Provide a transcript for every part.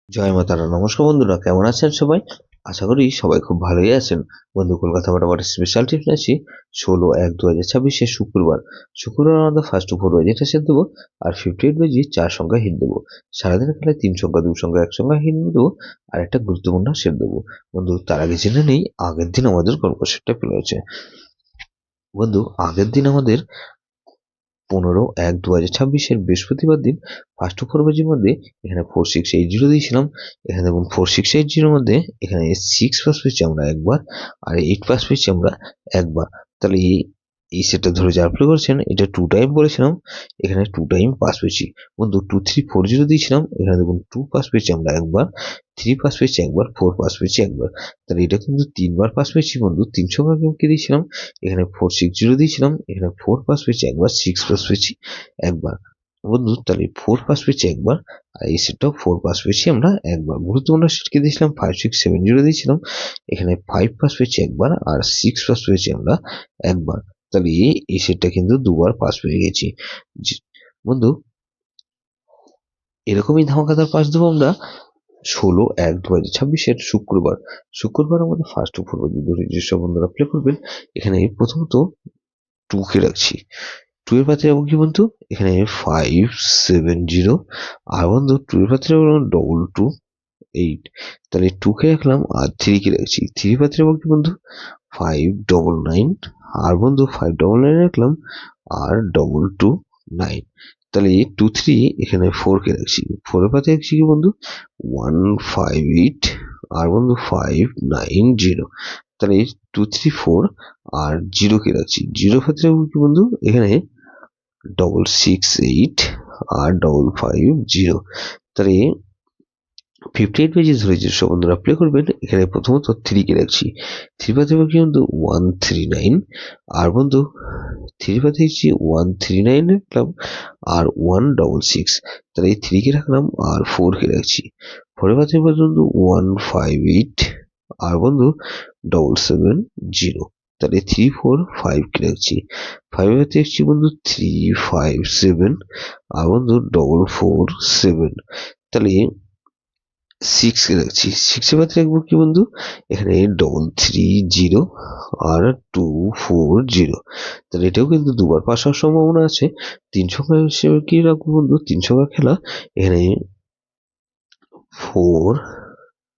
জয় মা তারা। নমস্কার বন্ধুরা, কেমন আছেন সবাই? আশা করি সবাই খুব ভালোই আছেন। বন্ধু, কলকাতা মোটামুটি স্পেশাল টিপস আছি 16/1/2026 শুক্রবার আমাদের ফার্স্ট টু ফোর বাজি সেট দেবো, আর 58 বাজি 4 সংখ্যা হিট দেবো। সারাদিন খেলায় 3 সংখ্যা 2 সংখ্যা 1 সংখ্যা হিট দেবো, আর একটা গুরুত্বপূর্ণ সেট দেবো। বন্ধু, তার আগে জেনে নেই আগের দিন আমাদের গল্প সেটটা পেল হয়েছে। বন্ধু, আগের দিন আমাদের 15/1/2026 বৃহস্পতিবার দিন ফার্স্ট টু ফোর বাজির মধ্যে এখানে 4680 দিয়েছিলাম। এখানে দেখুন 4680 মধ্যে এখানে 6 পাস পেয়েছি আমরা একবার, আর 8 পাস পেয়েছি আমরা একবার। তাহলে এই সেটটা ধরে যারা প্লে করেছেন এটা 2 টাইম বলেছিলাম, এখানে 2 টাইম পাস পেয়েছি। বন্ধু 2340 দিয়েছিলাম, এখানে দেখুন 2 পাস পেয়েছি আমরা একবার, 3 পাস পেয়েছি একবার, 4 পাস পেয়েছি একবার। তাহলে এটা কিন্তু 3বার পাস পেয়েছি বন্ধু। 300 গেমকে দিয়েছিলাম, এখানে 460 দিয়েছিলাম, এখানে 4 পাস পেয়েছি একবার, 6 পাস পেয়েছি একবার। বন্ধু তাহলে 4 পাস পেয়েছি একবার, আর এই সেটটাও 4 পাস পেয়েছি আমরা একবার। গুরুত্বপূর্ণ সেটকে দিয়েছিলাম 5670 দিয়েছিলাম, এখানে 5 পাস পেয়েছি একবার, আর 6 পাস পেয়েছি আমরা একবার। তাহলে এই সেটটা কিন্তু দুবার পাস পেয়ে গেছি। বন্ধু, এরকমই ধামাকাদার পাস দেবো আমরা 16/1/2026 শুক্রবার আমাদের ফার্স্ট টু ফোর বাজি ধরে যেসব বন্ধুরা প্লে করবেন, এখানে প্রথমত 2 কে রাখছি। 2 এর পাত্রে যাবো কি বন্ধু, এখানে 570, আর বন্ধু 2 এর পাত্রে যাবো 228। তাহলে 2 কে রাখলাম, আর 3 কে রাখছি। 3 পাত্রে যাবো কি বন্ধু, 599, আর বন্ধু 599 রাখলাম, আর 229। তাহলে 23 এখানে 4 কে রাখছি। 4 এর পাত্রে রাখছি কি বন্ধু, 158, আর বন্ধু 590। তাহলে 234 আর 0 কে রাখছি। 0 পাত্রে রাখবো কি বন্ধু, এখানে 668 আর 550। তাহলে 58 পেজে ধরে যেসব বন্ধুরা প্লে করবেন, এখানে প্রথমত 3 কে রাখছি। 3 পাতে কি বন্ধু 139, আর বন্ধু 3 পাতে হচ্ছে 139 রাখলাম, আর 166। তাহলে এই 3 কে রাখলাম, আর 4 কে রাখছি। 4 পাতে বন্ধু 158, আর বন্ধু 770। তাহলে 345 কে রাখছি। 5 পাতে রাখছি বন্ধু 357, আর বন্ধু 447। তাহলে 6 কে রাখছি। 6 এর পাত্রে রাখবো কি বন্ধু, এখানে 330, আর 240। তাহলে এটাও কিন্তু দুবার পাস হওয়ার সম্ভাবনা আছে। 3 সংখ্যা হিসেবে কি রাখবো বন্ধু, 3 সংখ্যা খেলা, এখানে 4,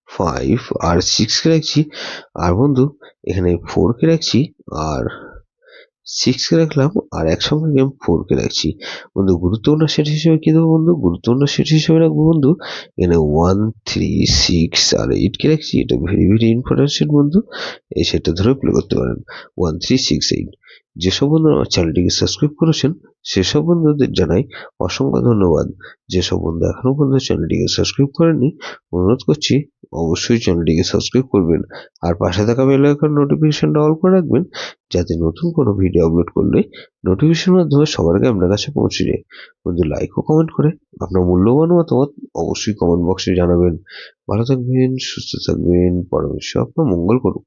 5 আর 6 কে রাখছি, আর বন্ধু এখানে 4 কে রাখছি, আর 6 কে রাখলাম, আর একসঙ্গে গেম 4 কে রাখছি। বন্ধু গুরুত্বপূর্ণ সেট হিসেবে কি দেবো বন্ধু, গুরুত্বপূর্ণ সেট হিসেবে রাখবো বন্ধু এখানে 1, 3, 6 আর 8 কে রাখছি। এটা ভেরি ভেরি ইম্পর্টেন্ট সেট বন্ধু, এই সেটটা ধরে প্লে করতে পারেন 1, 3, 6, 8। যেসব বন্ধু আমার চ্যানেলটিকে সাবস্ক্রাইব করেছেন সেসব বন্ধুদের জানাই অসংখ্য ধন্যবাদ। যেসব বন্ধু এখনো পর্যন্ত চ্যানেলটিকে সাবস্ক্রাইব করেননি, অনুরোধ করছি অবশ্যই চ্যানেলটিকে সাবস্ক্রাইব করবেন, আর পাশে থাকা বেল আইকন নোটিফিকেশনটা অল করে রাখবেন, যাতে নতুন কোনো ভিডিও আপলোড করলে নোটিফিকেশনের মাধ্যমে সবার আগে আপনার কাছে পৌঁছে যায়। বন্ধু লাইক ও কমেন্ট করে আপনার মূল্যবান মতামত অবশ্যই কমেন্ট বক্সে জানাবেন। ভালো থাকবেন, সুস্থ থাকবেন, পরমেশ্বর আপনার মঙ্গল করুন।